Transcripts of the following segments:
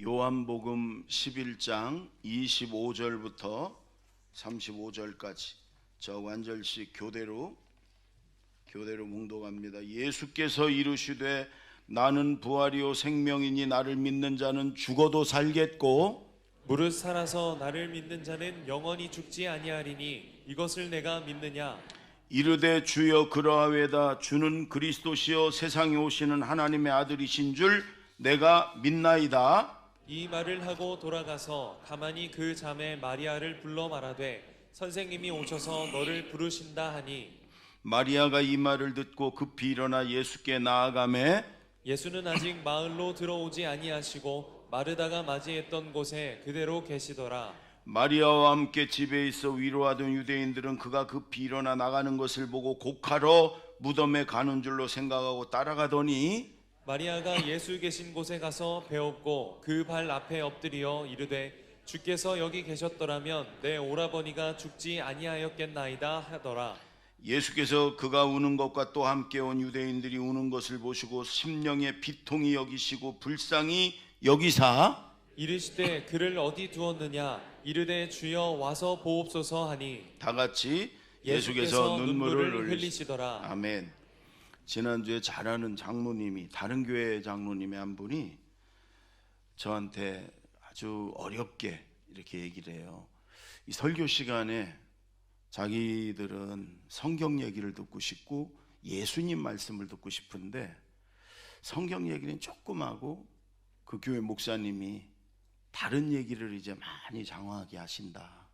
요한복음 11장 25절부터 35절까지 저 완절식 교대로 묵독합니다. 예수께서 이르시되 나는 부활이요 생명이니 나를 믿는 자는 죽어도 살겠고 무릇 살아서 나를 믿는 자는 영원히 죽지 아니하리니 이것을 내가 믿느냐. 이르되 주여 그러하외다. 주는 그리스도시요 세상에 오시는 하나님의 아들이신 줄 내가 믿나이다. 이 말을 하고 돌아가서 가만히 그 자매 마리아를 불러 말하되 선생님이 오셔서 너를 부르신다 하니 마리아가 이 말을 듣고 급히 일어나 예수께 나아가매 예수는 아직 마을로 들어오지 아니하시고 마르다가 맞이했던 곳에 그대로 계시더라. 마리아와 함께 집에 있어 위로하던 유대인들은 그가 급히 일어나 나가는 것을 보고 곡하러 무덤에 가는 줄로 생각하고 따라가더니 마리아가 예수 계신 곳에 가서 배웠고 그 발 앞에 엎드려 이르되 주께서 여기 계셨더라면 내 오라버니가 죽지 아니하였겠나이다 하더라. 예수께서 그가 우는 것과 또 함께 온 유대인들이 우는 것을 보시고 심령에 비통히 여기시고 불쌍히 여기사 이르시되 그를 어디 두었느냐. 이르되 주여 와서 보옵소서 하니 다 같이 예수께서 눈물을 흘리시더라. 아멘. 지난주에 잘 아는 장로님이 다른 교회 장로님의 한 분이 저한테 아주 어렵게 이렇게 얘기를 해요. 이 설교 시간에 자기들은 성경 얘기를 듣고 싶고 예수님 말씀을 듣고 싶은데 성경 얘기는 조금 하고 그 교회 목사님이 다른 얘기를 이제 많이 장황하게 하신다.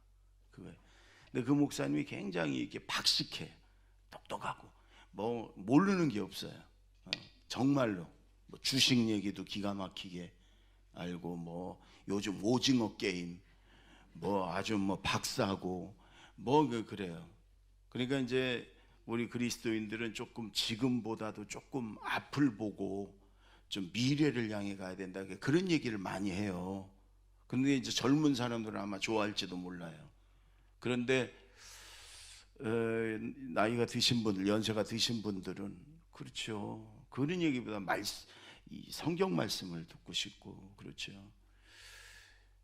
근데 그 목사님이 굉장히 이렇게 박식해, 똑똑하고 뭐 모르는 게 없어요. 정말로 뭐 주식 얘기도 기가 막히게 알고 뭐 요즘 오징어 게임 뭐 아주 뭐 박사고 뭐 그래요. 그러니까 이제 우리 그리스도인들은 조금 지금보다도 조금 앞을 보고 좀 미래를 향해 가야 된다. 그런 얘기를 많이 해요. 근데 이제 젊은 사람들은 아마 좋아할지도 몰라요. 그런데 나이가 드신 분들, 연세가 드신 분들은 그렇죠. 그런 얘기보다 이 성경 말씀을 듣고 싶고 그렇죠.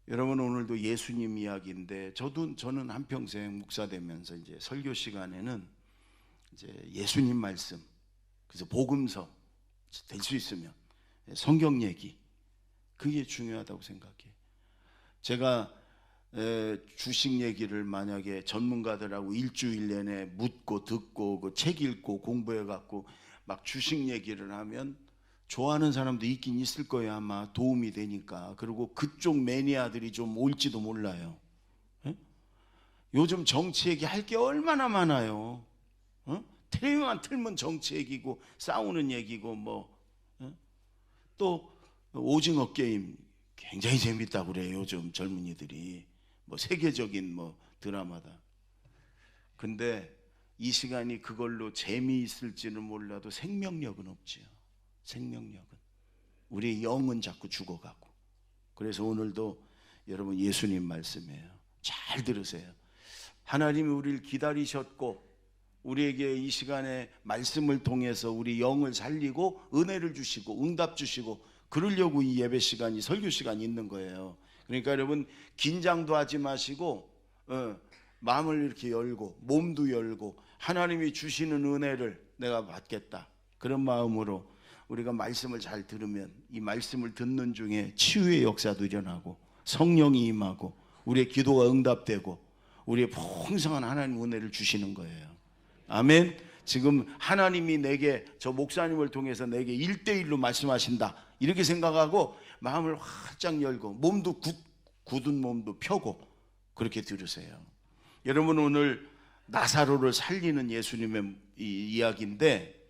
여러분 오늘도 예수님 이야기인데 저는 한평생 목사 되면서 이제 설교 시간에는 이제 예수님 말씀, 그래서 복음서 될 수 있으면 성경 얘기 그게 중요하다고 생각해요. 제가 주식 얘기를 만약에 전문가들하고 일주일 내내 묻고 듣고 그 책 읽고 공부해 갖고 막 주식 얘기를 하면 좋아하는 사람도 있긴 있을 거예요. 아마 도움이 되니까. 그리고 그쪽 매니아들이 좀 올지도 몰라요. 에? 요즘 정치 얘기 할 게 얼마나 많아요. 텔레비만 틀면 정치 얘기고 싸우는 얘기고 뭐 또 오징어 게임 굉장히 재밌다고 그래요. 요즘 젊은이들이 뭐 세계적인 뭐 드라마다. 근데 이 시간이 그걸로 재미있을지는 몰라도 생명력은 없지요. 생명력은 우리의 영은 자꾸 죽어가고. 그래서 오늘도 여러분 예수님 말씀이에요. 잘 들으세요. 하나님이 우리를 기다리셨고 우리에게 이 시간에 말씀을 통해서 우리 영을 살리고 은혜를 주시고 응답 주시고 그러려고 이 예배 시간이 설교 시간이 있는 거예요. 그러니까 여러분 긴장도 하지 마시고 마음을 이렇게 열고 몸도 열고 하나님이 주시는 은혜를 내가 받겠다. 그런 마음으로 우리가 말씀을 잘 들으면 이 말씀을 듣는 중에 치유의 역사도 일어나고 성령이 임하고 우리의 기도가 응답되고 우리의 풍성한 하나님 은혜를 주시는 거예요. 아멘. 지금 하나님이 내게 저 목사님을 통해서 내게 1대1로 말씀하신다 이렇게 생각하고 마음을 활짝 열고 몸도 굳은 몸도 펴고 그렇게 들으세요. 여러분 오늘 나사로를 살리는 예수님의 이야기인데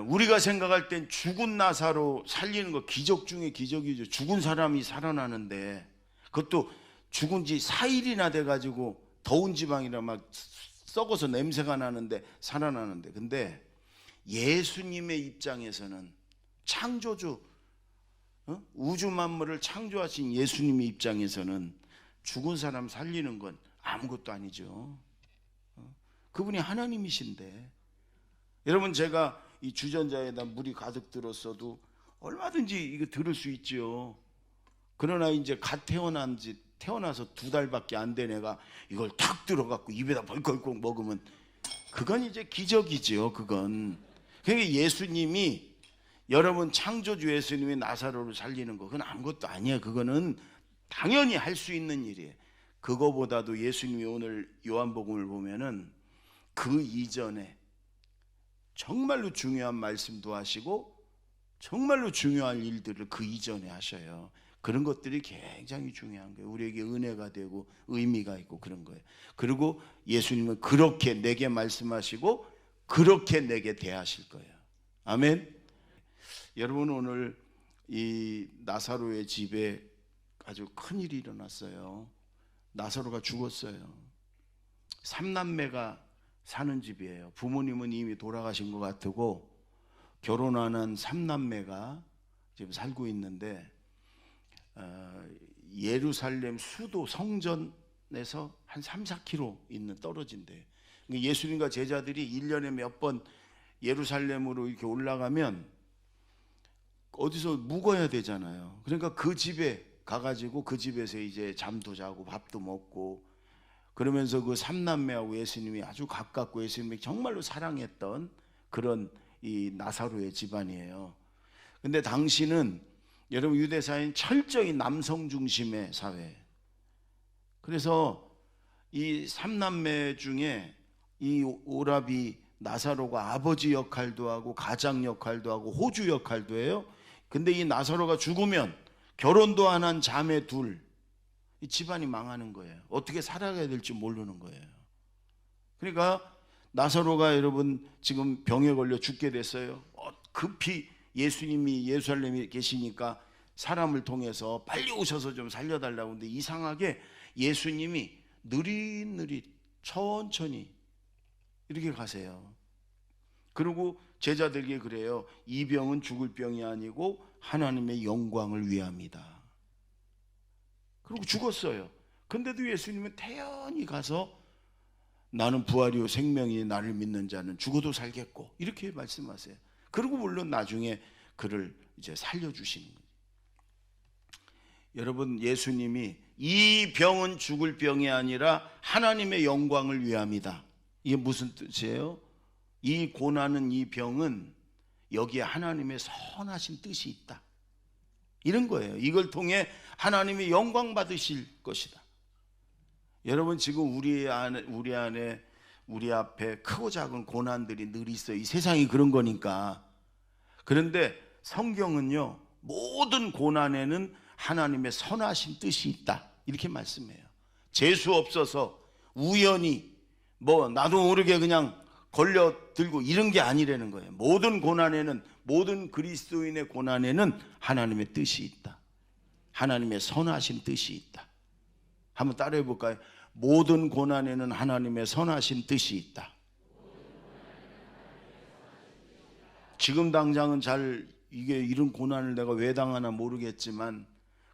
우리가 생각할 땐 죽은 나사로 살리는 거 기적 중에 기적이죠. 죽은 사람이 살아나는데 그것도 죽은 지 4일이나 돼가지고 더운 지방이라 막 썩어서 냄새가 나는데 살아나는데 근데 예수님의 입장에서는 창조주 우주 만물을 창조하신 예수님의 입장에서는 죽은 사람 살리는 건 아무것도 아니죠. 그분이 하나님이신데 여러분 제가 이 주전자에다 물이 가득 들었어도 얼마든지 이거 들을 수 있죠. 그러나 이제 갓 태어나서 2달밖에 안 된 애가 이걸 탁 들어갖고 입에다 벌컥 먹으면 그건 이제 기적이지요. 그건. 그러니까 예수님이, 여러분 창조주 예수님이 나사로를 살리는 거 그건 아무것도 아니에요. 그거는 당연히 할 수 있는 일이에요. 그거보다도 예수님이 오늘 요한복음을 보면은 그 이전에 정말로 중요한 말씀도 하시고 정말로 중요한 일들을 그 이전에 하셔요. 그런 것들이 굉장히 중요한 거예요. 우리에게 은혜가 되고 의미가 있고 그런 거예요. 그리고 예수님은 그렇게 내게 말씀하시고 그렇게 내게 대하실 거예요. 아멘. 여러분, 오늘 이 나사로의 집에 아주 큰일이 일어났어요. 나사로가 죽었어요. 3남매가 사는 집이에요. 부모님은 이미 돌아가신 것 같고 결혼하는 3남매가 지금 살고 있는데 예루살렘 수도 성전에서 한 3-4km 있는 떨어진 데, 예수님과 제자들이 1년에 몇 번 예루살렘으로 이렇게 올라가면 어디서 묵어야 되잖아요. 그러니까 그 집에 가가지고 그 집에서 이제 잠도 자고 밥도 먹고 그러면서 그 3남매하고 예수님이 아주 가깝고 예수님이 정말로 사랑했던 그런 이 나사로의 집안이에요. 근데 당시는 여러분 유대 사회는 철저히 남성 중심의 사회. 그래서 이 3남매 중에 이 오라비 나사로가 아버지 역할도 하고 가장 역할도 하고 호주 역할도 해요. 근데 이 나사로가 죽으면 결혼도 안 한 자매 둘, 이 집안이 망하는 거예요. 어떻게 살아가야 될지 모르는 거예요. 그러니까 나사로가 여러분 지금 병에 걸려 죽게 됐어요. 급히 예수님이 예루살렘에 계시니까 사람을 통해서 빨리 오셔서 좀 살려달라고 하는데 이상하게 예수님이 느릿느릿 천천히 이렇게 가세요. 그리고 제자들에게 그래요. 이 병은 죽을 병이 아니고 하나님의 영광을 위함이다. 그리고 죽었어요. 근데도 예수님은 태연히 가서 나는 부활이요 생명이 나를 믿는 자는 죽어도 살겠고 이렇게 말씀하세요. 그리고 물론 나중에 그를 이제 살려주시는 거예요. 여러분, 예수님이 이 병은 죽을 병이 아니라 하나님의 영광을 위함이다. 이게 무슨 뜻이에요? 이 고난은, 이 병은 여기에 하나님의 선하신 뜻이 있다, 이런 거예요. 이걸 통해 하나님이 영광 받으실 것이다. 여러분, 지금 우리 앞에 크고 작은 고난들이 늘 있어요. 이 세상이 그런 거니까. 그런데 성경은요, 모든 고난에는 하나님의 선하신 뜻이 있다, 이렇게 말씀해요. 재수 없어서 우연히 나도 모르게 그냥 걸려들고 이런 게 아니라는 거예요. 모든 고난에는, 모든 그리스도인의 고난에는 하나님의 뜻이 있다. 하나님의 선하신 뜻이 있다. 한번 따라해 볼까요? 모든 고난에는 하나님의 선하신 뜻이 있다. 지금 당장은 이게 이런 고난을 내가 왜 당하나 모르겠지만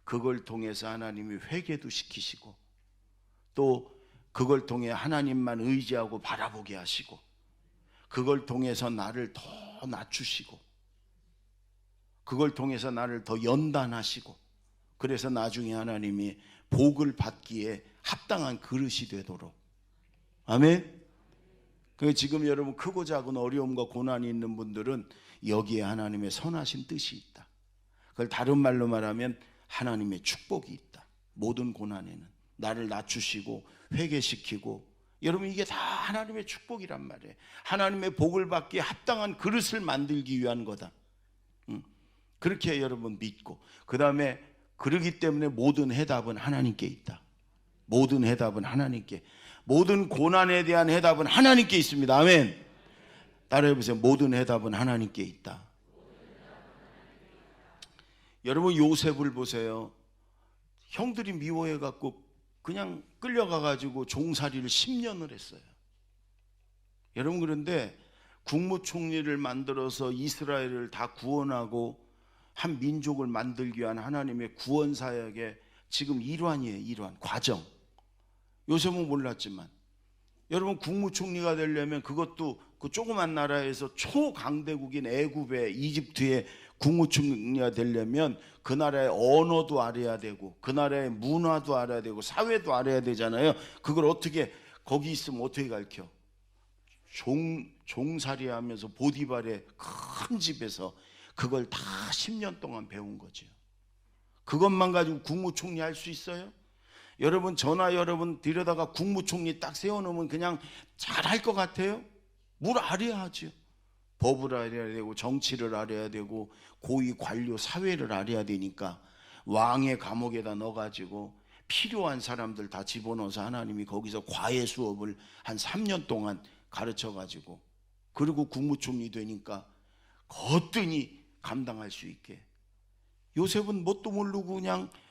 그걸 통해서 하나님이 회개도 시키시고 또 그걸 통해 하나님만 의지하고 바라보게 하시고 그걸 통해서 나를 더 낮추시고 그걸 통해서 나를 더 연단하시고 그래서 나중에 하나님이 복을 받기에 합당한 그릇이 되도록. 아멘. 그 지금 여러분 크고 작은 어려움과 고난이 있는 분들은 여기에 하나님의 선하신 뜻이 있다. 그걸 다른 말로 말하면 하나님의 축복이 있다. 모든 고난에는 나를 낮추시고 회개시키고, 여러분 이게 다 하나님의 축복이란 말이에요. 하나님의 복을 받기에 합당한 그릇을 만들기 위한 거다. 그렇게 여러분 믿고, 그 다음에 그러기 때문에 모든 해답은 하나님께 있다. 모든 해답은 하나님께, 모든 고난에 대한 해답은 하나님께 있습니다. 아멘. 따라해 보세요. 모든 해답은 하나님께 있다. 여러분 요셉을 보세요. 형들이 미워해 갖고 그냥 끌려가 가지고 종살이를 10년을 했어요. 여러분, 그런데 국무총리를 만들어서 이스라엘을 다 구원하고 한 민족을 만들기 위한 하나님의 구원 사역의 지금 일환이에요. 일환, 과정. 요셉은 몰랐지만 여러분 국무총리가 되려면 그것도 그 조그만 나라에서 초강대국인 애굽에, 이집트에 국무총리가 되려면 그 나라의 언어도 알아야 되고 그 나라의 문화도 알아야 되고 사회도 알아야 되잖아요. 그걸 어떻게 거기 있으면 어떻게 가르쳐? 종살이하면서 보디발의 큰 집에서 그걸 다 10년 동안 배운 거죠. 그것만 가지고 국무총리 할 수 있어요? 여러분 저나 여러분 들여다가 국무총리 딱 세워놓으면 그냥 잘할 것 같아요? 뭘 알아야 하죠. 법을 알아야 되고 정치를 알아야 되고 고위 관료 사회를 알아야 되니까 왕의 감옥에다 넣어가지고 필요한 사람들 다 집어넣어서 하나님이 거기서 과외 수업을 한 3년 동안 가르쳐가지고 그리고 국무총리 되니까 거뜬히 감당할 수 있게. 요셉은 뭣도 모르고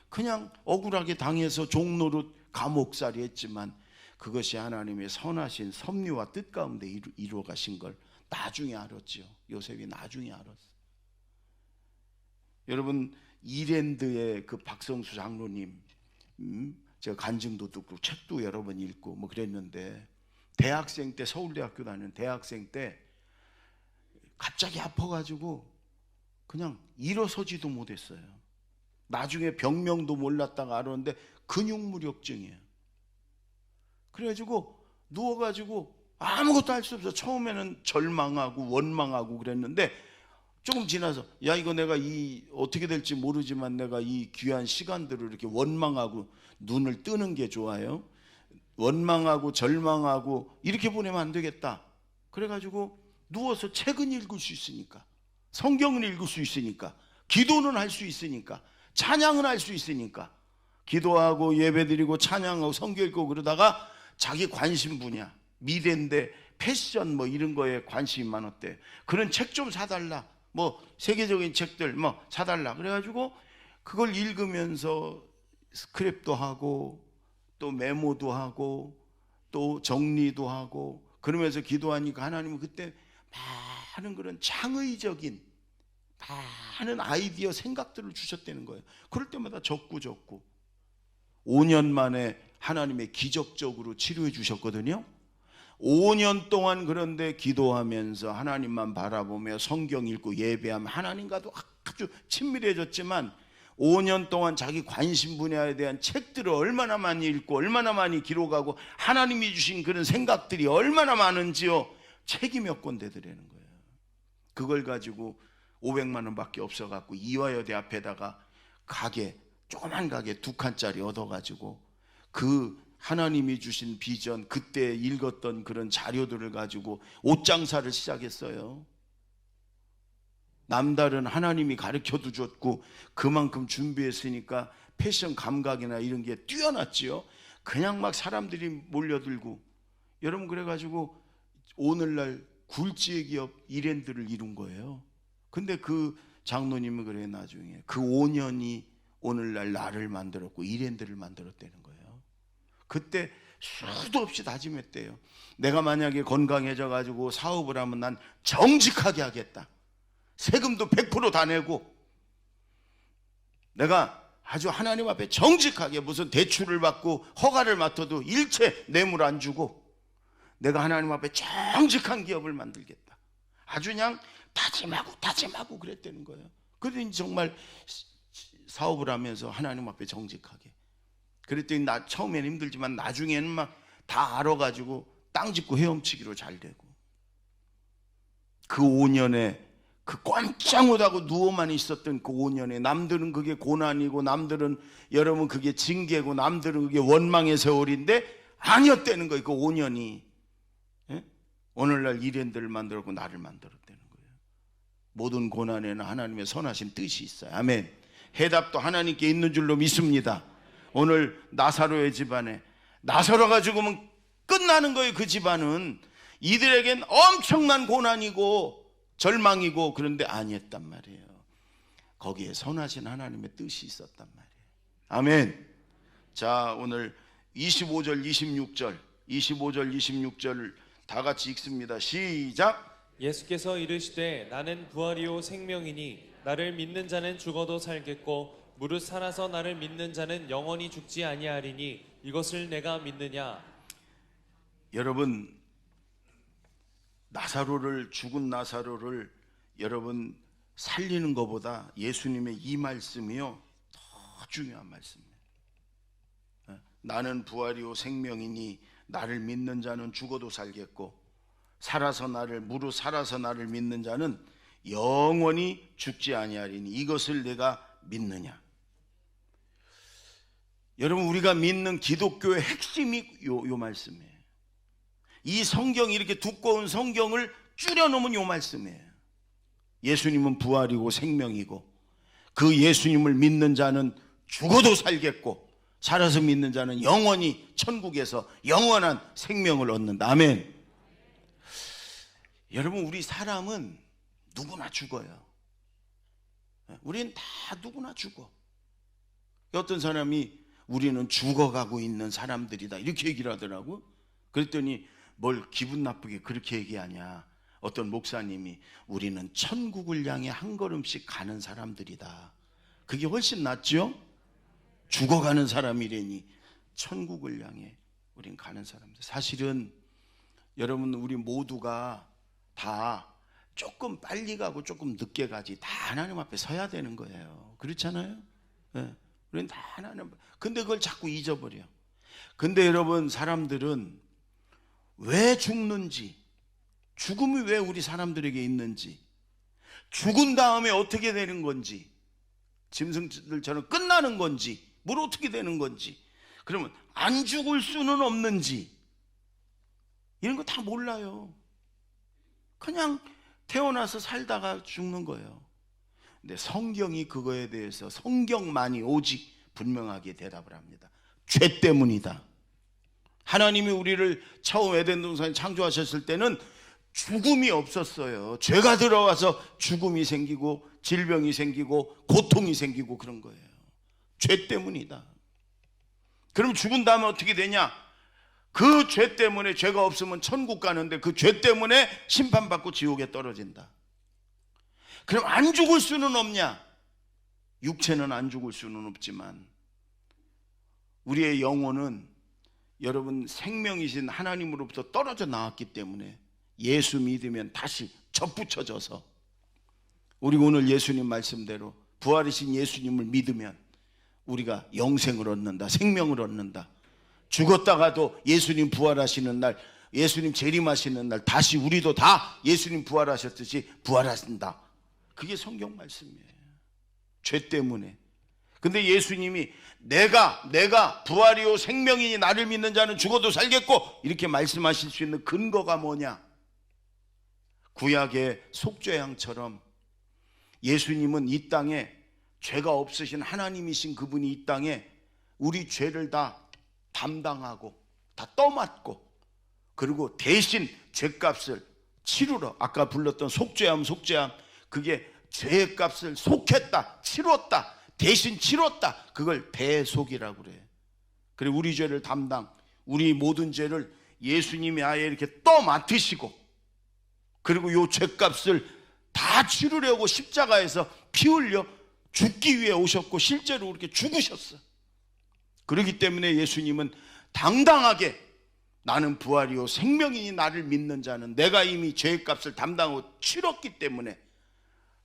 그냥 억울하게 당해서 종노릇 감옥살이 했지만 그것이 하나님의 선하신 섭리와 뜻 가운데 이루어 가신 걸 나중에 알았죠. 요셉이 나중에 알았어요. 여러분 이랜드의 그 박성수 장로님 제가 간증도 듣고 책도 여러 번 읽고 뭐 그랬는데 대학생 때 서울대학교 다니는 대학생 때 갑자기 아파가지고 그냥 일어서지도 못했어요. 나중에 병명도 몰랐다가 알았는데 근육무력증이에요. 그래가지고 누워가지고 아무것도 할 수 없어. 처음에는 절망하고 원망하고 그랬는데 조금 지나서 야 이거 내가 이 어떻게 될지 모르지만 내가 이 귀한 시간들을 이렇게 원망하고 눈을 뜨는 게 좋아요. 원망하고 절망하고 이렇게 보내면 안 되겠다. 그래가지고 누워서 책은 읽을 수 있으니까 성경은 읽을 수 있으니까 기도는 할 수 있으니까 찬양은 할 수 있으니까 기도하고 예배드리고 찬양하고 성경 읽고 그러다가 자기 관심 분야 미대인데 패션 뭐 이런 거에 관심이 많았대. 그런 책 좀 사달라. 뭐 세계적인 책들 뭐 사달라. 그래가지고 그걸 읽으면서 스크랩도 하고 또 메모도 하고 또 정리도 하고 그러면서 기도하니까 하나님은 그때 많은 그런 창의적인 많은 아이디어 생각들을 주셨다는 거예요. 그럴 때마다 적고 5년 만에 하나님의 기적적으로 치료해 주셨거든요. 5년 동안 그런데 기도하면서 하나님만 바라보며 성경 읽고 예배하며 하나님과도 아주 친밀해졌지만 5년 동안 자기 관심 분야에 대한 책들을 얼마나 많이 읽고 얼마나 많이 기록하고 하나님이 주신 그런 생각들이 얼마나 많은지요. 책이 몇 권 되더라는 거예요. 그걸 가지고 500만 원밖에 없어갖고 이화여대 앞에다가 가게 조그만 가게 2칸짜리 얻어가지고 그 하나님이 주신 비전 그때 읽었던 그런 자료들을 가지고 옷장사를 시작했어요. 남다른 하나님이 가르쳐도 줬고 그만큼 준비했으니까 패션 감각이나 이런 게 뛰어났지요. 그냥 막 사람들이 몰려들고 여러분 그래가지고 오늘날 굴지의 기업 이랜드를 이룬 거예요. 근데 그 장로님은 그래 나중에 그 5년이 오늘날 나를 만들었고 이랜드를 만들었다는 거예요. 그때 수도 없이 다짐했대요. 내가 만약에 건강해져 가지고 사업을 하면 난 정직하게 하겠다. 세금도 100% 다 내고 내가 아주 하나님 앞에 정직하게 무슨 대출을 받고 허가를 맡아도 일체 뇌물 안 주고 내가 하나님 앞에 정직한 기업을 만들겠다. 아주 그냥 다짐하고 그랬다는 거예요. 그랬더니 정말 사업을 하면서 하나님 앞에 정직하게. 그랬더니 처음에는 힘들지만 나중에는 막 다 알아가지고 땅 짓고 헤엄치기로 잘 되고. 그 5년에 그 꼼짝 못하고 누워만 있었던 그 5년에 남들은 그게 고난이고 남들은 여러분 그게 징계고 남들은 그게 원망의 세월인데 아니었다는 거예요. 그 5년이 오늘날 이랜드를 만들었고 나를 만들었다는 거예요. 모든 고난에는 하나님의 선하신 뜻이 있어요. 아멘. 해답도 하나님께 있는 줄로 믿습니다. 오늘 나사로의 집안에 나사로가 죽으면 끝나는 거예요. 그 집안은 이들에겐 엄청난 고난이고 절망이고 그런데 아니었단 말이에요. 거기에 선하신 하나님의 뜻이 있었단 말이에요. 아멘. 자, 오늘 25절 26절을 다 같이 읽습니다. 시작. 예수께서 이르시되 나는 부활이요 생명이니 나를 믿는 자는 죽어도 살겠고 무릇 살아서 나를 믿는 자는 영원히 죽지 아니하리니 이것을 내가 믿느냐. 여러분 죽은 나사로를 여러분 살리는 것보다 예수님의 이 말씀이요 더 중요한 말씀이에요. 나는 부활이요 생명이니 나를 믿는 자는 죽어도 살겠고 무릇 살아서 나를 믿는 자는 영원히 죽지 아니하리니 이것을 내가 믿느냐. 여러분, 우리가 믿는 기독교의 핵심이 요 말씀이에요. 이 성경, 이렇게 두꺼운 성경을 줄여놓으면 요 말씀이에요. 예수님은 부활이고 생명이고 그 예수님을 믿는 자는 죽어도 살겠고 살아서 믿는 자는 영원히 천국에서 영원한 생명을 얻는다. 아멘. 여러분, 우리 사람은 누구나 죽어요. 우리는 다 누구나 죽어. 어떤 사람이 우리는 죽어가고 있는 사람들이다 이렇게 얘기를 하더라고. 그랬더니 뭘 기분 나쁘게 그렇게 얘기하냐. 어떤 목사님이 우리는 천국을 향해 한 걸음씩 가는 사람들이다. 그게 훨씬 낫죠? 죽어가는 사람이라니 천국을 향해 우린 가는 사람들. 사실은 여러분, 우리 모두가 다 조금 빨리 가고 조금 늦게 가지 다 하나님 앞에 서야 되는 거예요. 그렇잖아요? 네. 우리는 다 하나님. 근데 그걸 자꾸 잊어버려. 근데 여러분, 사람들은 왜 죽는지, 죽음이 왜 우리 사람들에게 있는지, 죽은 다음에 어떻게 되는 건지, 짐승들처럼 끝나는 건지, 뭘 어떻게 되는 건지, 그러면 안 죽을 수는 없는지, 이런 거 다 몰라요. 그냥 태어나서 살다가 죽는 거예요. 근데 성경이 그거에 대해서 성경만이 오직 분명하게 대답을 합니다. 죄 때문이다. 하나님이 우리를 처음 에덴 동산에 창조하셨을 때는 죽음이 없었어요. 죄가 들어와서 죽음이 생기고 질병이 생기고 고통이 생기고 그런 거예요. 죄 때문이다. 그럼 죽은 다음에 어떻게 되냐? 그 죄 때문에, 죄가 없으면 천국 가는데 그 죄 때문에 심판받고 지옥에 떨어진다. 그럼 안 죽을 수는 없냐? 육체는 안 죽을 수는 없지만 우리의 영혼은 여러분 생명이신 하나님으로부터 떨어져 나왔기 때문에 예수 믿으면 다시 접붙여져서, 우리 오늘 예수님 말씀대로 부활이신 예수님을 믿으면 우리가 영생을 얻는다, 생명을 얻는다. 죽었다가도 예수님 부활하시는 날, 예수님 재림하시는 날 다시 우리도 다 예수님 부활하셨듯이 부활하신다. 그게 성경 말씀이에요. 죄 때문에. 근데 예수님이 내가 부활이요 생명이니 나를 믿는 자는 죽어도 살겠고 이렇게 말씀하실 수 있는 근거가 뭐냐? 구약의 속죄양처럼 예수님은 이 땅에 죄가 없으신 하나님이신 그분이 이 땅에 우리 죄를 다 담당하고 다 떠맡고 그리고 대신 죄값을 치르러, 아까 불렀던 속죄함, 그게 죄의 값을 속했다, 치렀다, 대신 치렀다. 그걸 대속이라고 그래요. 그리고 우리 죄를 우리 모든 죄를 예수님이 아예 이렇게 떠맡으시고 그리고 요 죄값을 다 치르려고 십자가에서 피 흘려 죽기 위해 오셨고 실제로 그렇게 죽으셨어. 그렇기 때문에 예수님은 당당하게 나는 부활이요 생명이니 나를 믿는 자는 내가 이미 죄의 값을 담당하고 치렀기 때문에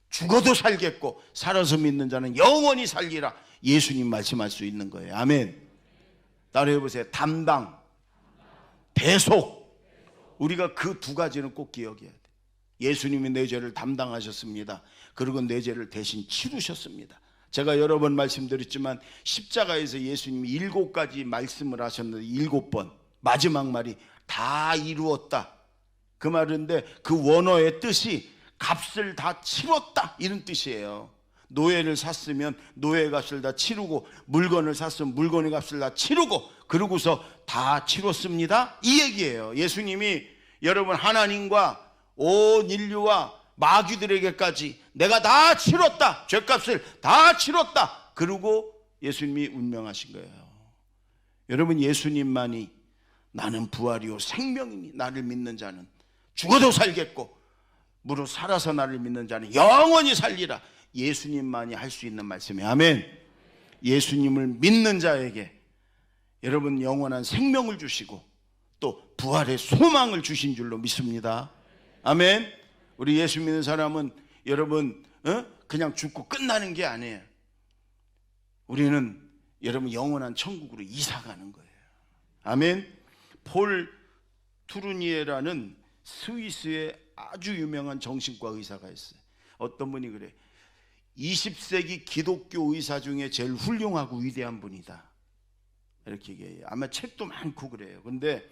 죽어도 살겠고 살아서 믿는 자는 영원히 살리라. 예수님 말씀할 수 있는 거예요. 아멘. 따라해 보세요. 담당, 대속. 우리가 그 두 가지는 꼭 기억해야 돼. 예수님이 내 죄를 담당하셨습니다. 그리고 내 죄를 대신 치르셨습니다. 제가 여러 번 말씀드렸지만 십자가에서 예수님이 7가지 말씀을 하셨는데 7번 마지막 말이 다 이루었다 그 말인데, 그 원어의 뜻이 값을 다 치렀다 이런 뜻이에요. 노예를 샀으면 노예의 값을 다 치르고, 물건을 샀으면 물건의 값을 다 치르고, 그러고서 다 치렀습니다 이 얘기예요. 예수님이 여러분 하나님과 온 인류와 마귀들에게까지 내가 다 치렀다, 죄값을 다 치렀다, 그러고 예수님이 운명하신 거예요. 여러분, 예수님만이 나는 부활이요 생명이니 나를 믿는 자는 죽어도 살겠고 무릇 살아서 나를 믿는 자는 영원히 살리라. 예수님만이 할 수 있는 말씀이에요. 아멘. 예수님을 믿는 자에게 여러분 영원한 생명을 주시고 또 부활의 소망을 주신 줄로 믿습니다. 아멘. 우리 예수 믿는 사람은 여러분 그냥 죽고 끝나는 게 아니에요. 우리는 여러분 영원한 천국으로 이사 가는 거예요. 아멘. 폴 투르니에라는 스위스의 아주 유명한 정신과 의사가 있어요. 어떤 분이 그래, 20세기 기독교 의사 중에 제일 훌륭하고 위대한 분이다, 이렇게 얘기해요. 아마 책도 많고 그래요. 근데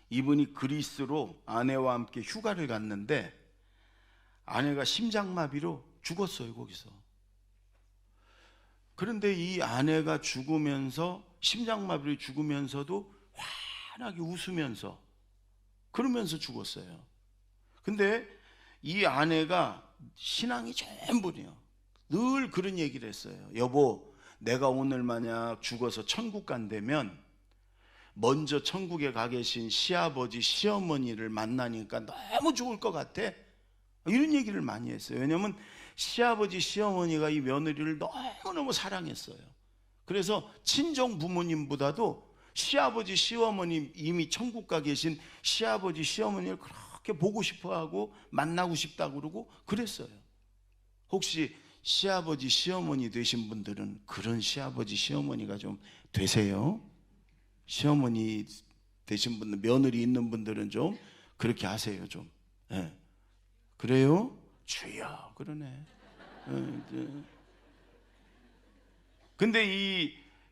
이분이 그리스로 아내와 함께 휴가를 갔는데 아내가 심장마비로 죽었어요, 거기서. 그런데 이 아내가 죽으면서, 심장마비로 죽으면서도 환하게 웃으면서 그러면서 죽었어요. 근데 이 아내가 신앙이 좋은 분이에요. 늘 그런 얘기를 했어요. 여보, 내가 오늘 만약 죽어서 천국 간다면 먼저 천국에 가 계신 시아버지 시어머니를 만나니까 너무 좋을 것 같아, 이런 얘기를 많이 했어요. 왜냐하면 시아버지 시어머니가 이 며느리를 너무너무 사랑했어요. 그래서 친정 부모님보다도 시아버지 시어머니, 이미 천국 가 계신 시아버지 시어머니를 그렇게 보고 싶어하고 만나고 싶다고 그러고 그랬어요. 혹시 시아버지 시어머니 되신 분들은 그런 시아버지 시어머니가 좀 되세요? 시어머니 되신 분들, 며느리 있는 분들은 좀 그렇게 하세요. 좀. 네. 그래요? 주여, 그러네. 근데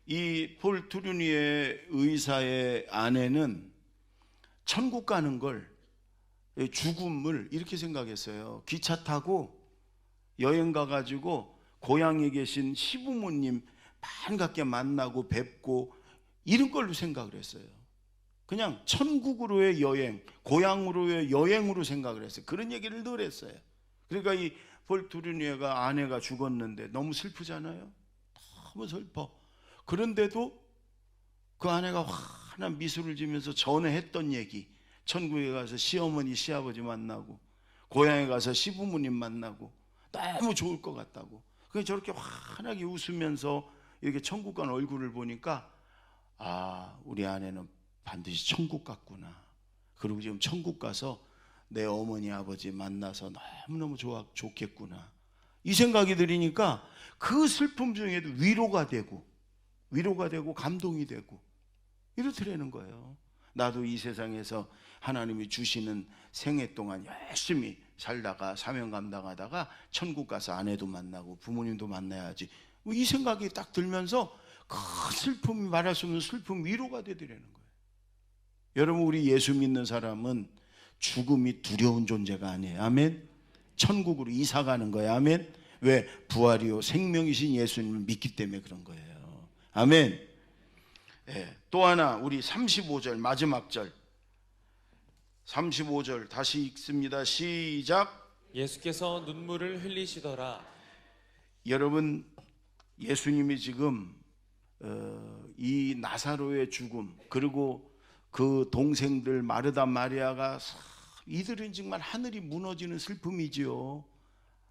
이 폴 투르니에 의사의 아내는 천국 가는 걸, 죽음을 이렇게 생각했어요. 기차 타고 여행 가가지고 고향에 계신 시부모님 반갑게 만나고 뵙고 이런 걸로 생각을 했어요. 그냥 천국으로의 여행, 고향으로의 여행으로 생각을 했어요. 그런 얘기를 늘 했어요. 그러니까 이 폴 투르니에가 아내가 죽었는데 너무 슬프잖아요. 너무 슬퍼. 그런데도 그 아내가 환한 미소를 지면서 전에 했던 얘기, 천국에 가서 시어머니 시아버지 만나고 고향에 가서 시부모님 만나고 너무 좋을 것 같다고, 그게 저렇게 환하게 웃으면서 이렇게 천국 간 얼굴을 보니까 아, 우리 아내는 반드시 천국 갔구나. 그리고 지금 천국 가서 내 어머니 아버지 만나서 너무너무 좋겠구나, 이 생각이 들으니까 그 슬픔 중에도 위로가 되고 감동이 되고 이렇더라는 거예요. 나도 이 세상에서 하나님이 주시는 생애 동안 열심히 살다가 사명 감당하다가 천국 가서 아내도 만나고 부모님도 만나야지, 이 생각이 딱 들면서 그 슬픔이 말할 수 없는 슬픔 위로가 되더라는 거예요. 여러분, 우리 예수 믿는 사람은 죽음이 두려운 존재가 아니에요. 아멘. 천국으로 이사 가는 거예요. 아멘. 왜? 부활이요 생명이신 예수님을 믿기 때문에 그런 거예요. 아멘. 네. 또 하나, 우리 35절 마지막 절, 35절 다시 읽습니다. 시작. 예수께서 눈물을 흘리시더라. 여러분, 예수님이 지금 이 나사로의 죽음, 그리고 그 동생들 마르다 마리아가, 이들은 정말 하늘이 무너지는 슬픔이지요.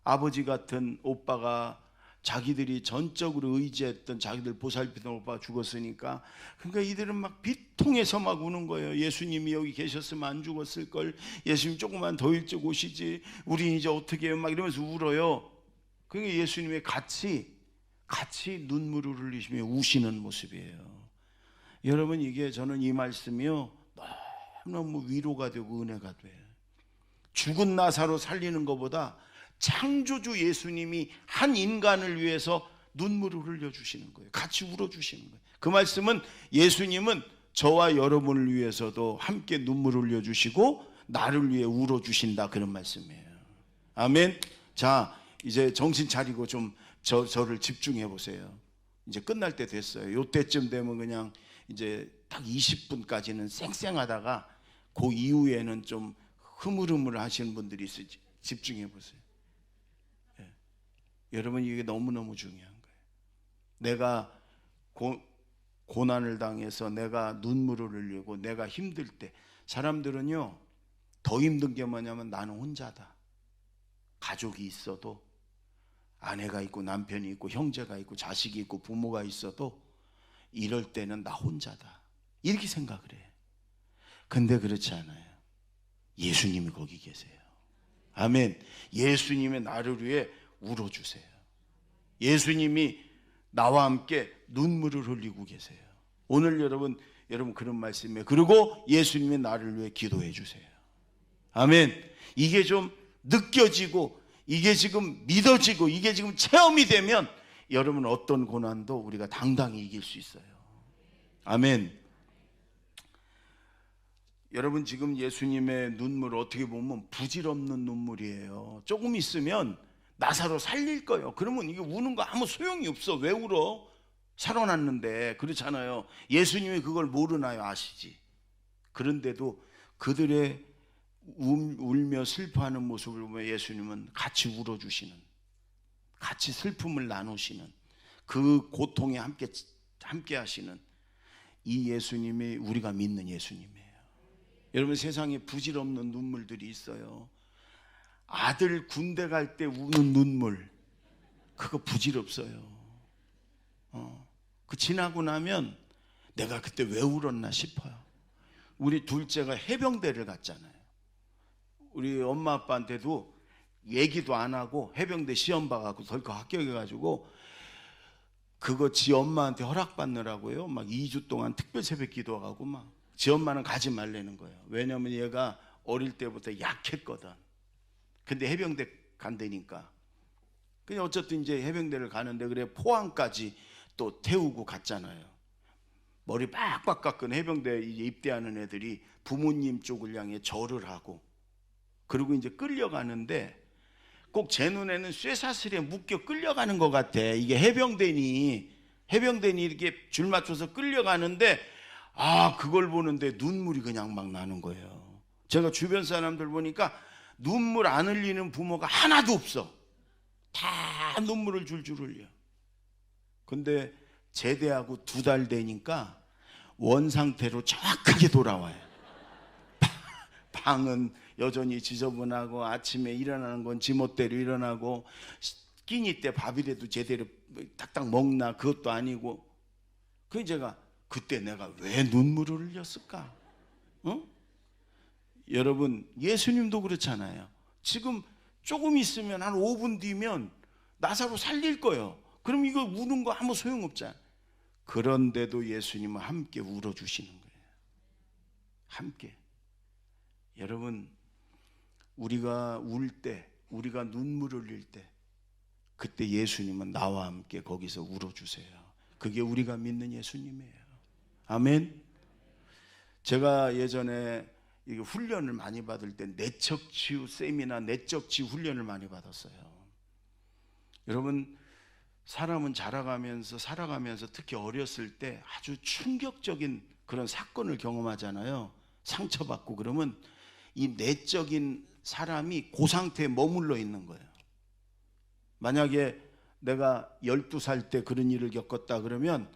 아버지 같은 오빠가, 자기들이 전적으로 의지했던, 자기들 보살피던 오빠가 죽었으니까, 그러니까 이들은 막 비통해서 막 우는 거예요. 예수님이 여기 계셨으면 안 죽었을걸, 예수님 조금만 더 일찍 오시지, 우린 이제 어떻게 해요, 막 이러면서 울어요. 그러니까 예수님이 같이 눈물을 흘리시며 우시는 모습이에요. 여러분, 이게 저는 이 말씀이요 너무너무 위로가 되고 은혜가 돼요. 죽은 나사로 살리는 것보다 창조주 예수님이 한 인간을 위해서 눈물을 흘려주시는 거예요. 같이 울어주시는 거예요. 그 말씀은 예수님은 저와 여러분을 위해서도 함께 눈물을 흘려주시고 나를 위해 울어주신다, 그런 말씀이에요. 아멘. 자, 이제 정신 차리고 좀 저를 집중해 보세요. 이제 끝날 때 됐어요. 요때쯤 되면 그냥 이제 딱 20분까지는 쌩쌩하다가 그 이후에는 좀 흐물흐물 하시는 분들이 있으지. 집중해 보세요. 예. 여러분, 이게 너무너무 중요한 거예요. 내가 고난을 당해서 내가 눈물을 흘리고 내가 힘들 때, 사람들은요 더 힘든 게 뭐냐면 나는 혼자다. 가족이 있어도, 아내가 있고 남편이 있고 형제가 있고 자식이 있고 부모가 있어도 이럴 때는 나 혼자다, 이렇게 생각을 해요. 근데 그렇지 않아요. 예수님이 거기 계세요. 아멘. 예수님의 나를 위해 울어주세요. 예수님이 나와 함께 눈물을 흘리고 계세요. 오늘 여러분 그런 말씀에, 그리고 예수님이 나를 위해 기도해 주세요. 아멘. 이게 좀 느껴지고, 이게 지금 믿어지고, 이게 지금 체험이 되면 여러분 어떤 고난도 우리가 당당히 이길 수 있어요. 아멘. 여러분 지금 예수님의 눈물 어떻게 보면 부질없는 눈물이에요. 조금 있으면 나사로 살릴 거예요. 그러면 이게 우는 거 아무 소용이 없어. 왜 울어? 살아났는데. 그렇잖아요. 예수님이 그걸 모르나요? 아시지. 그런데도 그들의 울며 슬퍼하는 모습을 보면 예수님은 같이 울어주시는, 같이 슬픔을 나누시는, 그 고통에 함께 하시는 이 예수님이 우리가 믿는 예수님이에요. 여러분 세상에 부질없는 눈물들이 있어요. 아들 군대 갈 때 우는 눈물, 그거 부질없어요. 그 지나고 나면 내가 그때 왜 울었나 싶어요. 우리 둘째가 해병대를 갔잖아요. 우리 엄마 아빠한테도 얘기도 안 하고 해병대 시험 봐갖고 덜컥 합격해가지고 그거 지 엄마한테 허락받느라고요 막 2주 동안 특별 새벽 기도하고 막 지 엄마는 가지 말라는 거예요. 왜냐면 얘가 어릴 때부터 약했거든. 근데 해병대 간다니까. 그냥 어쨌든 이제 해병대를 가는데, 그래 포항까지 또 태우고 갔잖아요. 머리 빡빡 깎은 해병대 이제 입대하는 애들이 부모님 쪽을 향해 절을 하고, 그리고 이제 끌려가는데 꼭 제 눈에는 쇠사슬에 묶여 끌려가는 것 같아. 이게 해병대니 이렇게 줄 맞춰서 끌려가는데, 그걸 보는데 눈물이 그냥 막 나는 거예요. 제가 주변 사람들 보니까 눈물 안 흘리는 부모가 하나도 없어. 다 눈물을 줄줄 흘려. 근데 제대하고 2달 되니까 원상태로 정확하게 돌아와요. 방은 여전히 지저분하고, 아침에 일어나는 건 지멋대로 일어나고, 끼니 때 밥이라도 제대로 딱딱 먹나 그것도 아니고. 그 제가 그때 내가 왜 눈물을 흘렸을까? 여러분 예수님도 그렇잖아요. 지금 조금 있으면 한 5분 뒤면 나사로 살릴 거예요. 그럼 이거 우는 거 아무 소용없잖아요. 그런데도 예수님은 함께 울어주시는 거예요. 함께. 여러분 우리가 울 때, 우리가 눈물을 흘릴 때, 그때 예수님은 나와 함께 거기서 울어주세요. 그게 우리가 믿는 예수님이에요. 아멘. 제가 예전에 훈련을 많이 받을 때 내적 치유 세미나, 내적 치유 훈련을 많이 받았어요. 여러분 사람은 살아가면서 특히 어렸을 때 아주 충격적인 그런 사건을 경험하잖아요. 상처받고. 그러면 이 내적인 사람이 그 상태에 머물러 있는 거예요. 만약에 내가 12살 때 그런 일을 겪었다 그러면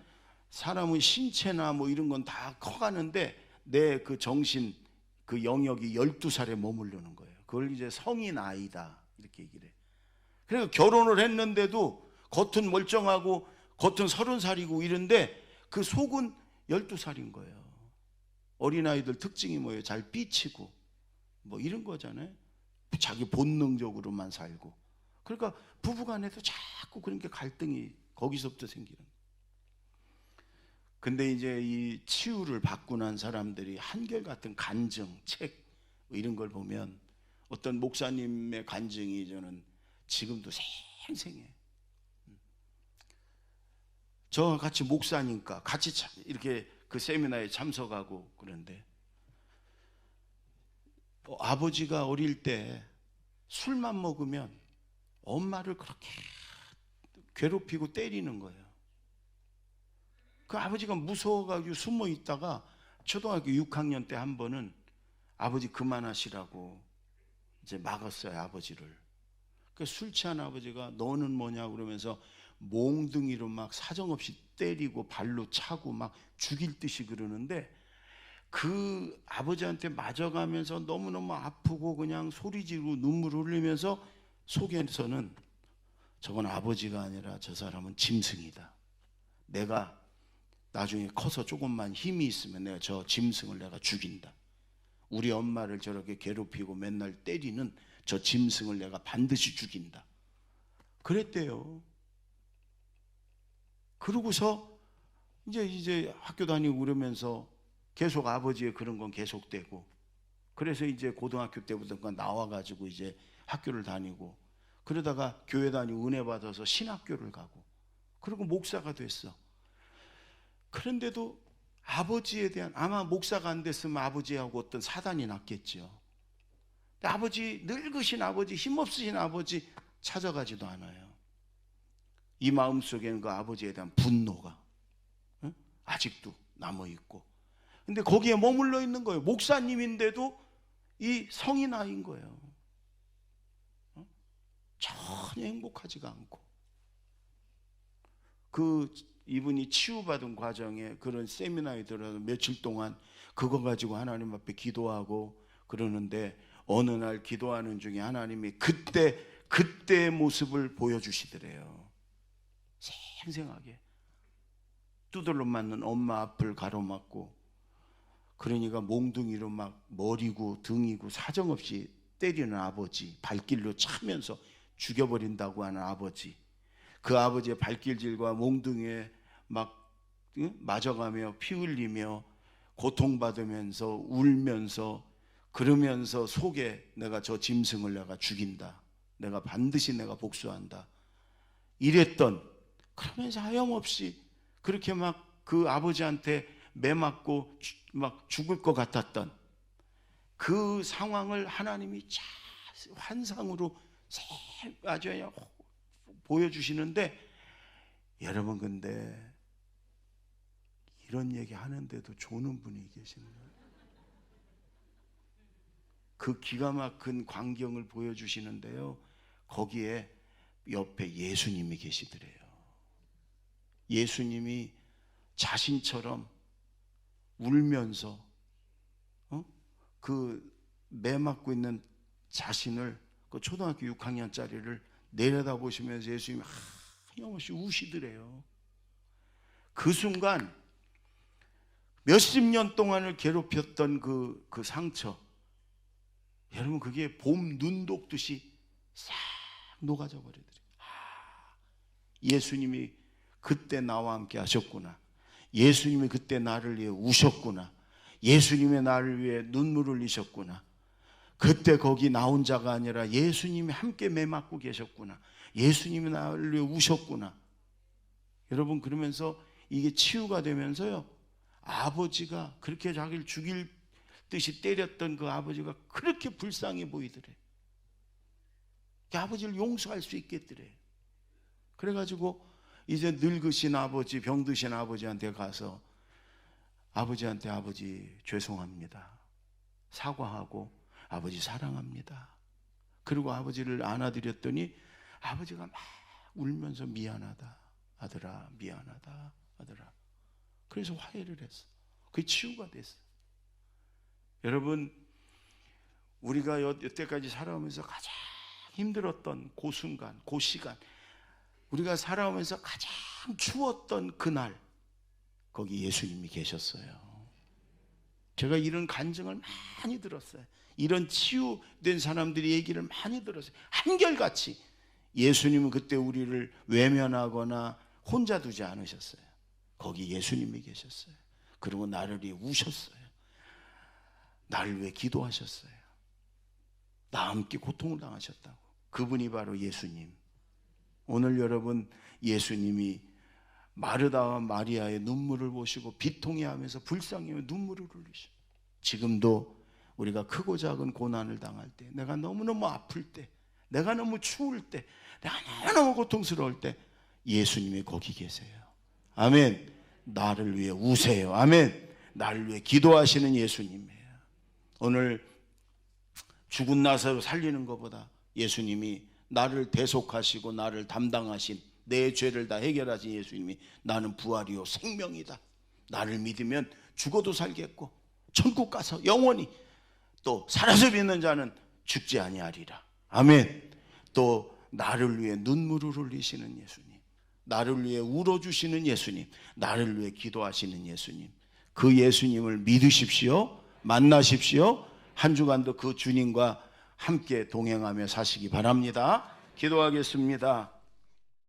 사람은 신체나 뭐 이런 건 다 커가는데 내 그 정신, 그 영역이 12살에 머무르는 거예요. 그걸 이제 성인 아이다 이렇게 얘기를 해요. 그래서 결혼을 했는데도 겉은 멀쩡하고 겉은 30살이고 이런데 그 속은 12살인 거예요. 어린아이들 특징이 뭐예요? 잘 삐치고 뭐 이런 거잖아요. 자기 본능적으로만 살고. 그러니까 부부간에도 자꾸 그런 게 갈등이 거기서부터 생기는 거예요. 근데 이제 이 치유를 받고 난 사람들이 한결같은 간증, 책 이런 걸 보면 어떤 목사님의 간증이 저는 지금도 생생해. 저 같이 목사니까 같이 이렇게 그 세미나에 참석하고 그런데 아버지가 어릴 때 술만 먹으면 엄마를 그렇게 괴롭히고 때리는 거예요. 그 아버지가 무서워가지고 숨어 있다가 초등학교 6학년 때 한 번은 아버지 그만하시라고 이제 막았어요, 아버지를. 그 술 취한 아버지가 너는 뭐냐 그러면서 몽둥이로 막 사정없이 때리고 발로 차고 막 죽일 듯이 그러는데, 그 아버지한테 맞아가면서 너무너무 아프고 그냥 소리 지르고 눈물 흘리면서 속에서는 저건 아버지가 아니라 저 사람은 짐승이다. 내가 나중에 커서 조금만 힘이 있으면 내가 저 짐승을 내가 죽인다. 우리 엄마를 저렇게 괴롭히고 맨날 때리는 저 짐승을 내가 반드시 죽인다. 그랬대요. 그러고서 이제 학교 다니고 그러면서 계속 아버지의 그런 건 계속되고, 그래서 이제 고등학교 때부터 나와가지고 이제 학교를 다니고, 그러다가 교회 다니고 은혜 받아서 신학교를 가고, 그리고 목사가 됐어. 그런데도 아버지에 대한, 아마 목사가 안 됐으면 아버지하고 어떤 사단이 났겠죠. 근데 아버지, 늙으신 아버지, 힘없으신 아버지 찾아가지도 않아요. 이 마음속에는 그 아버지에 대한 분노가 아직도 남아있고, 근데 거기에 머물러 있는 거예요. 목사님인데도 이 성이 나인 거예요. 전혀 행복하지가 않고, 이분이 치유받은 과정에 그런 세미나에 들어서 며칠 동안 그거 가지고 하나님 앞에 기도하고 그러는데, 어느 날 기도하는 중에 하나님이 그때의 모습을 보여주시더래요. 생생하게 두들러 맞는 엄마 앞을 가로막고, 그러니까 몽둥이로 막 머리고 등이고 사정없이 때리는 아버지, 발길로 차면서 죽여버린다고 하는 아버지, 그 아버지의 발길질과 몽둥이에 막 맞아가며 피 흘리며 고통받으면서 울면서, 그러면서 속에 내가 저 짐승을 내가 죽인다, 내가 반드시 내가 복수한다 이랬던, 그러면서 하염없이 그렇게 막 그 아버지한테 매맞고 막 죽을 것 같았던 그 상황을 하나님이 환상으로 아주 그냥 보여주시는데, 여러분 근데 이런 얘기 하는데도 조는 분이 계시는 거예요. 그 기가 막힌 광경을 보여주시는데요, 거기에 옆에 예수님이 계시더래요. 예수님이 자신처럼 울면서 그 매맞고 있는 자신을, 그 초등학교 6학년짜리를 내려다보시면서 예수님이 하염없이 우시더래요. 그 순간 몇십 년 동안을 괴롭혔던 그 상처, 여러분 그게 봄 눈 녹듯이 싹 녹아져 버리더래요. 예수님이 그때 나와 함께 하셨구나, 예수님이 그때 나를 위해 우셨구나, 예수님이 나를 위해 눈물을 흘리셨구나, 그때 거기 나 혼자가 아니라 예수님이 함께 매맞고 계셨구나, 예수님이 나를 위해 우셨구나. 여러분 그러면서 이게 치유가 되면서요, 아버지가 그렇게 자기를 죽일 듯이 때렸던 그 아버지가 그렇게 불쌍해 보이더래. 그 아버지를 용서할 수 있겠더래. 그래가지고 이제 늙으신 아버지, 병드신 아버지한테 가서 아버지한테, 아버지 죄송합니다, 사과하고 아버지 사랑합니다. 그리고 아버지를 안아드렸더니 아버지가 막 울면서 미안하다 아들아, 미안하다 아들아. 그래서 화해를 했어. 그게 치유가 됐어. 여러분, 우리가 여태까지 살아오면서 가장 힘들었던 그 순간, 그 시간, 우리가 살아오면서 가장 추웠던 그날, 거기 예수님이 계셨어요. 제가 이런 간증을 많이 들었어요. 이런 치유된 사람들이 얘기를 많이 들었어요. 한결같이 예수님은 그때 우리를 외면하거나 혼자 두지 않으셨어요. 거기 예수님이 계셨어요. 그리고 나를 위해 우셨어요. 나를 위해 기도하셨어요. 나와 함께 고통을 당하셨다고. 그분이 바로 예수님. 오늘 여러분, 예수님이 마르다와 마리아의 눈물을 보시고 비통해하면서 불쌍해하며 눈물을 흘리시고, 지금도 우리가 크고 작은 고난을 당할 때, 내가 너무너무 아플 때, 내가 너무 추울 때, 내가 너무너무 고통스러울 때 예수님이 거기 계세요. 아멘. 나를 위해 우세요. 아멘. 나를 위해 기도하시는 예수님이에요. 오늘 죽은 나사로 살리는 것보다 예수님이 나를 대속하시고 나를 담당하신, 내 죄를 다 해결하신 예수님이 나는 부활이요 생명이다, 나를 믿으면 죽어도 살겠고 천국 가서 영원히 또 살아서 믿는 자는 죽지 아니하리라. 아멘. 또 나를 위해 눈물을 흘리시는 예수님, 나를 위해 울어주시는 예수님, 나를 위해 기도하시는 예수님, 그 예수님을 믿으십시오. 만나십시오. 한 주간도 그 주님과 함께 동행하며 사시기 바랍니다. 기도하겠습니다.